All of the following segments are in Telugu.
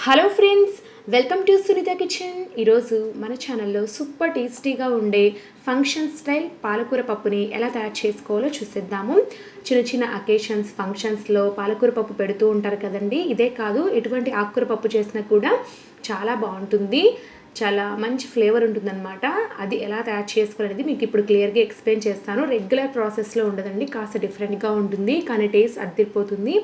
Hello friends, welcome to Sunitha kitchen. ఈరోజు మన ఛానల్లో సూపర్ టేస్టీగా ఉండే ఫంక్షన్ స్టైల్ పాలకూర పప్పుని ఎలా తయారు చేసుకోవాలో చూసేద్దాము. చిన్న చిన్న అకేషన్స్ ఫంక్షన్స్లో పాలకూర పప్పు పెడుతూ ఉంటారు కదండి. ఇదే కాదు, ఎటువంటి ఆకుకూర పప్పు చేసినా కూడా చాలా బాగుంటుంది, చాలా మంచి ఫ్లేవర్ ఉంటుందన్నమాట. అది ఎలా తయారు చేసుకోవాలనేది మీకు ఇప్పుడు క్లియర్గా ఎక్స్ప్లెయిన్ చేస్తాను. రెగ్యులర్ ప్రాసెస్లో ఉండదండి, కాస్త డిఫరెంట్గా ఉంటుంది, కానీ టేస్ట్ అదిరిపోతుంది.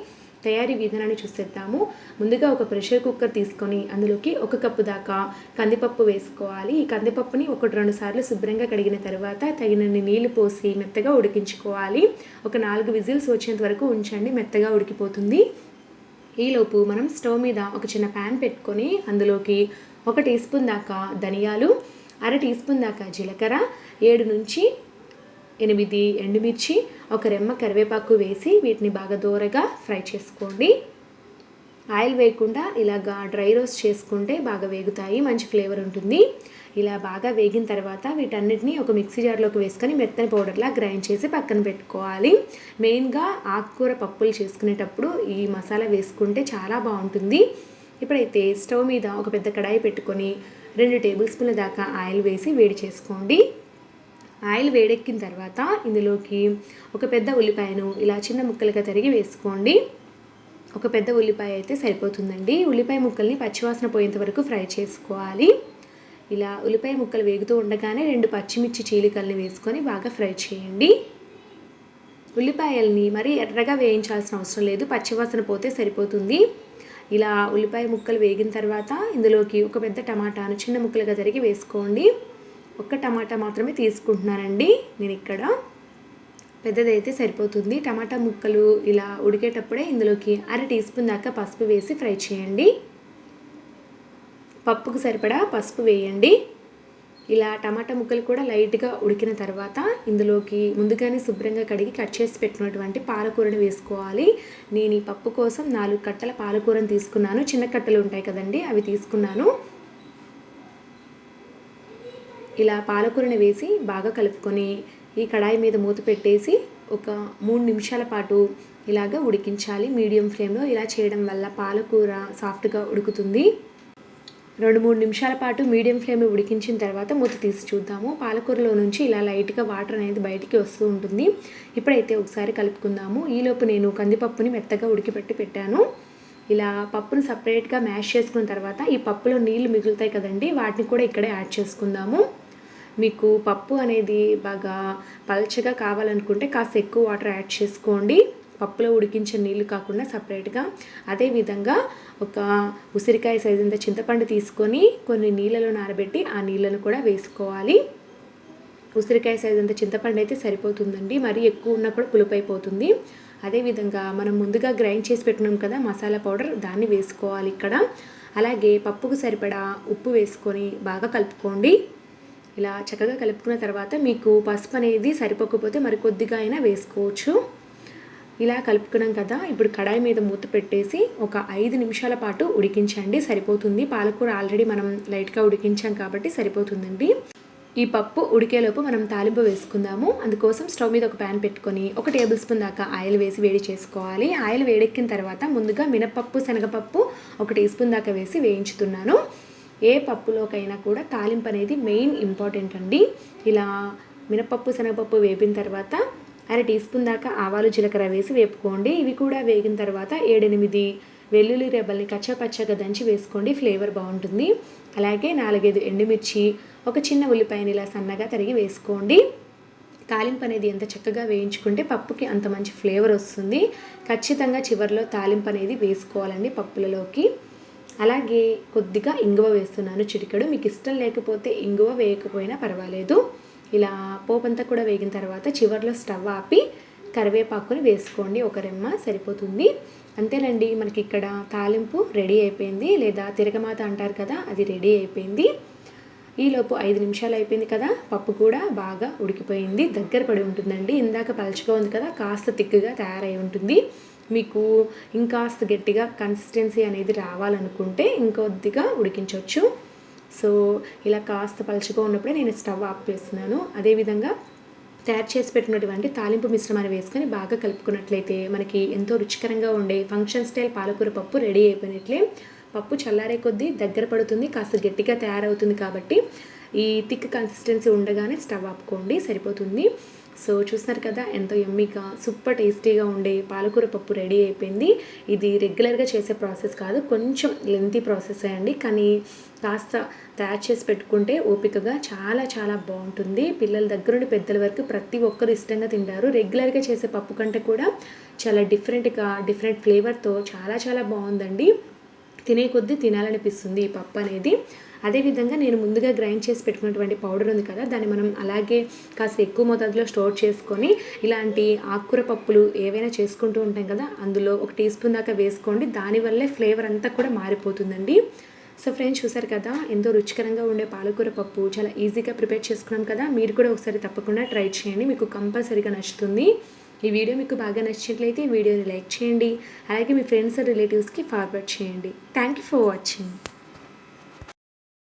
తయారీ విధానాన్ని చూసేద్దాము. ముందుగా ఒక ప్రెషర్ కుక్కర్ తీసుకొని అందులోకి 1 కప్పు దాకా కందిపప్పు వేసుకోవాలి. ఈ కందిపప్పుని 1-2 సార్లు శుభ్రంగా కడిగిన తర్వాత తగినన్ని నీళ్లు పోసి మెత్తగా ఉడికించుకోవాలి. ఒక 4 విజిల్స్ వచ్చేంత వరకు ఉంచండి, మెత్తగా ఉడికిపోతుంది. ఈలోపు మనం స్టవ్ మీద ఒక చిన్న ప్యాన్ పెట్టుకొని అందులోకి 1 టీ స్పూన్ దాకా ధనియాలు, 1/2 టీ స్పూన్ దాకా జీలకర్ర, 7 నుంచి 8 ఎండుమిర్చి, 1 రెమ్మ కరివేపాకు వేసి వీటిని బాగా దోరగా ఫ్రై చేసుకోండి. ఆయిల్ వేయకుండా ఇలాగా డ్రై రోస్ట్ చేసుకుంటే బాగా వేగుతాయి, మంచి ఫ్లేవర్ ఉంటుంది. ఇలా బాగా వేగిన తర్వాత వీటన్నిటిని ఒక మిక్సీ జార్లోకి వేసుకొని మెత్తని పౌడర్లా గ్రైండ్ చేసి పక్కన పెట్టుకోవాలి. మెయిన్గా ఆకుకూర పప్పులు చేసుకునేటప్పుడు ఈ మసాలా వేసుకుంటే చాలా బాగుంటుంది. ఇప్పుడైతే స్టవ్ మీద ఒక పెద్ద కడాయి పెట్టుకొని 2 టేబుల్ స్పూన్ల దాకా ఆయిల్ వేసి వేడి చేసుకోండి. ఆయిల్ వేడెక్కిన తర్వాత ఇందులోకి ఒక పెద్ద ఉల్లిపాయను ఇలా చిన్న ముక్కలుగా తరిగి వేసుకోండి. ఒక పెద్ద ఉల్లిపాయ అయితే సరిపోతుందండి. ఉల్లిపాయ ముక్కల్ని పచ్చివాసన పోయేంత వరకు ఫ్రై చేసుకోవాలి. ఇలా ఉల్లిపాయ ముక్కలు వేగుతూ ఉండగానే 2 పచ్చిమిర్చి చీలికల్ని వేసుకొని బాగా ఫ్రై చేయండి. ఉల్లిపాయల్ని మరీ ఎర్రగా వేయించాల్సిన అవసరం లేదు, పచ్చివాసన పోతే సరిపోతుంది. ఇలా ఉల్లిపాయ ముక్కలు వేగిన తర్వాత ఇందులోకి ఒక పెద్ద టమాటాను చిన్న ముక్కలుగా తరిగి వేసుకోండి. 1 టమాటా మాత్రమే తీసుకుంటున్నానండి నేను ఇక్కడ, పెద్దదైతే సరిపోతుంది. టమాటా ముక్కలు ఇలా ఉడికేటప్పుడే ఇందులోకి 1/2 టీ స్పూన్ దాకా పసుపు వేసి ఫ్రై చేయండి. పప్పుకు సరిపడా పసుపు వేయండి. ఇలా టమాటా ముక్కలు కూడా లైట్గా ఉడికిన తర్వాత ఇందులోకి ముందుగానే శుభ్రంగా కడిగి కట్ చేసి పెట్టినటువంటి పాలకూరని వేసుకోవాలి. నేను ఈ పప్పు కోసం 4 కట్టల పాలకూరని తీసుకున్నాను. చిన్న కట్టలు ఉంటాయి కదండి, అవి తీసుకున్నాను. ఇలా పాలకూరని వేసి బాగా కలుపుకొని ఈ కడాయి మీద మూత పెట్టేసి ఒక 3 నిమిషాల పాటు ఇలాగ ఉడికించాలి మీడియం ఫ్లేమ్లో. ఇలా చేయడం వల్ల పాలకూర సాఫ్ట్గా ఉడుకుతుంది. 2-3 నిమిషాల పాటు మీడియం ఫ్లేమ్లో ఉడికించిన తర్వాత మూత తీసి చూద్దాము. పాలకూరలో నుంచి ఇలా లైట్గా వాటర్ అనేది బయటికి వస్తూ ఉంటుంది. ఇప్పుడైతే ఒకసారి కలుపుకుందాము. ఈలోపు నేను కందిపప్పుని మెత్తగా ఉడికిపెట్టి పెట్టాను. ఇలా పప్పును సపరేట్గా మ్యాష్ చేసుకున్న తర్వాత ఈ పప్పులో నీళ్లు మిగులుతాయి కదండి, వాటిని కూడా ఇక్కడే యాడ్ చేసుకుందాము. మీకు పప్పు అనేది బాగా పల్చగా కావాలనుకుంటే కాస్త ఎక్కువ వాటర్ యాడ్ చేసుకోండి, పప్పులో ఉడికించిన నీళ్ళు కాకుండా సపరేట్గా. అదేవిధంగా ఒక ఉసిరికాయ సైజు అంత చింతపండు తీసుకొని కొన్ని నీళ్ళలో నానబెట్టి ఆ నీళ్ళను కూడా వేసుకోవాలి. ఉసిరికాయ సైజు అంత చింతపండు అయితే సరిపోతుందండి, మరీ ఎక్కువ ఉన్నా కూడా పులుపు అయిపోతుంది. అదేవిధంగా మనం ముందుగా గ్రైండ్ చేసి పెట్టినాం కదా మసాలా పౌడర్, దాన్ని వేసుకోవాలి ఇక్కడ. అలాగే పప్పుకు సరిపడా ఉప్పు వేసుకొని బాగా కలుపుకోండి. ఇలా చక్కగా కలుపుకున్న తర్వాత మీకు పసుపు అనేది సరిపోకపోతే మరి కొద్దిగా అయినా వేసుకోవచ్చు. ఇలా కలుపుకున్నాం కదా, ఇప్పుడు కడాయి మీద మూత పెట్టేసి ఒక 5 నిమిషాల పాటు ఉడికించండి, సరిపోతుంది. పాలకూర ఆల్రెడీ మనం లైట్గా ఉడికించాం కాబట్టి సరిపోతుందండి. ఈ పప్పు ఉడికేలోపు మనం తాలింపు వేసుకుందాము. అందుకోసం స్టవ్ మీద ఒక ప్యాన్ పెట్టుకొని 1 టేబుల్ స్పూన్ దాకా ఆయిల్ వేసి వేడి చేసుకోవాలి. ఆయిల్ వేడెక్కిన తర్వాత ముందుగా మినపప్పు, శనగపప్పు 1 టీ స్పూన్ దాకా వేసి వేయించుతున్నాను. ఏ పప్పులోకైనా కూడా తాలింపు అనేది మెయిన్ ఇంపార్టెంట్ అండి. ఇలా మినపప్పు, శనగపప్పు వేపిన తర్వాత 1/2 టీ స్పూన్ దాకా ఆవాలు, జీలకర్ర వేసి వేపుకోండి. ఇవి కూడా వేగిన తర్వాత 7-8 వెల్లుల్లి రెబ్బల్ని కచ్చాపచ్చగా దంచి వేసుకోండి, ఫ్లేవర్ బాగుంటుంది. అలాగే 4-5 ఎండుమిర్చి, ఒక చిన్న ఉల్లిపాయని ఇలా సన్నగా తరిగి వేసుకోండి. తాలింపు అనేది ఎంత చక్కగా వేయించుకుంటే పప్పుకి అంత మంచి ఫ్లేవర్ వస్తుంది. ఖచ్చితంగా చివరిలో తాలింపు అనేది వేసుకోవాలండి పప్పులలోకి. అలాగే కొద్దిగా ఇంగువ వేస్తున్నాను, చిటికెడు. మీకు ఇష్టం లేకపోతే ఇంగువ వేయకపోయినా పర్వాలేదు. ఇలా పోపంతా కూడా వేగిన తర్వాత చివరిలో స్టవ్ ఆపి కరివేపాకుని వేసుకోండి, 1 రెమ్మ సరిపోతుంది. అంతేనండి, మనకి ఇక్కడ తాలింపు రెడీ అయిపోయింది, లేదా తిరగమాత అంటారు కదా, అది రెడీ అయిపోయింది. ఈలోపు 5 నిమిషాలు అయిపోయింది కదా, పప్పు కూడా బాగా ఉడికిపోయింది, దగ్గర పడి ఉంటుందండి. ఇందాక పలుచగా ఉంది కదా, కాస్త తిక్కుగా తయారై ఉంటుంది. మీకు ఇంకాస్త గట్టిగా కన్సిస్టెన్సీ అనేది రావాలనుకుంటే ఇంకొద్దిగా ఉడికించవచ్చు. సో ఇలా కాస్త పలుచగా ఉన్నప్పుడే నేను స్టవ్ ఆఫ్ చేస్తున్నాను. అదేవిధంగా తయారు చేసి పెట్టినటువంటి తాలింపు మిశ్రమాన్ని వేసుకొని బాగా కలుపుకున్నట్లయితే మనకి ఎంతో రుచికరంగా ఉండే ఫంక్షన్ స్టైల్ పాలకూర పప్పు రెడీ అయిపోయినట్లే. పప్పు చల్లారే కొద్దీ దగ్గర పడుతుంది, కాస్త గట్టిగా తయారవుతుంది. కాబట్టి ఈ థిక్ కన్సిస్టెన్సీ ఉండగానే స్టవ్ ఆపుకోండి, సరిపోతుంది. సో చూస్తున్నారు కదా ఎంతో యమ్మీగా సూపర్ టేస్టీగా ఉండే పాలకూర పప్పు రెడీ అయిపోయింది. ఇది రెగ్యులర్గా చేసే ప్రాసెస్ కాదు, కొంచెం లెంతీ ప్రాసెస్ అండి. కానీ కాస్త తయారు చేసి పెట్టుకుంటే ఓపికగా చాలా చాలా బాగుంటుంది. పిల్లల దగ్గర నుండి పెద్దల వరకు ప్రతి ఒక్కరు ఇష్టంగా తింటారు. రెగ్యులర్గా చేసే పప్పు కంటే కూడా చాలా డిఫరెంట్ ఫ్లేవర్తో చాలా చాలా బాగుందండి. తినే కొద్దీ తినాలనిపిస్తుంది ఈ పప్పు అనేది. అదేవిధంగా నేను ముందుగా గ్రైండ్ చేసి పెట్టుకున్నటువంటి పౌడర్ ఉంది కదా, దాన్ని మనం అలాగే కాస్త ఎక్కువ మోతాదులో స్టోర్ చేసుకొని ఇలాంటి ఆకుకూర పప్పులు ఏవైనా చేసుకుంటూ ఉంటాం కదా, అందులో 1 టీ స్పూన్ దాకా వేసుకోండి. దానివల్లే ఫ్లేవర్ అంతా కూడా మారిపోతుందండి. సో ఫ్రెండ్స్ చూసారు కదా ఎంతో రుచికరంగా ఉండే పాలకూర పప్పు చాలా ఈజీగా ప్రిపేర్ చేసుకున్నాం కదా. మీరు కూడా ఒకసారి తప్పకుండా ట్రై చేయండి, మీకు కంపల్సరీగా నచ్చుతుంది. ఈ వీడియో మీకు బాగా నచ్చినట్లయితే ఈ వీడియోని లైక్ చేయండి, అలాగే మీ ఫ్రెండ్స్ అండ్ రిలేటివ్స్కి ఫార్వర్డ్ చేయండి. Thank you for watching.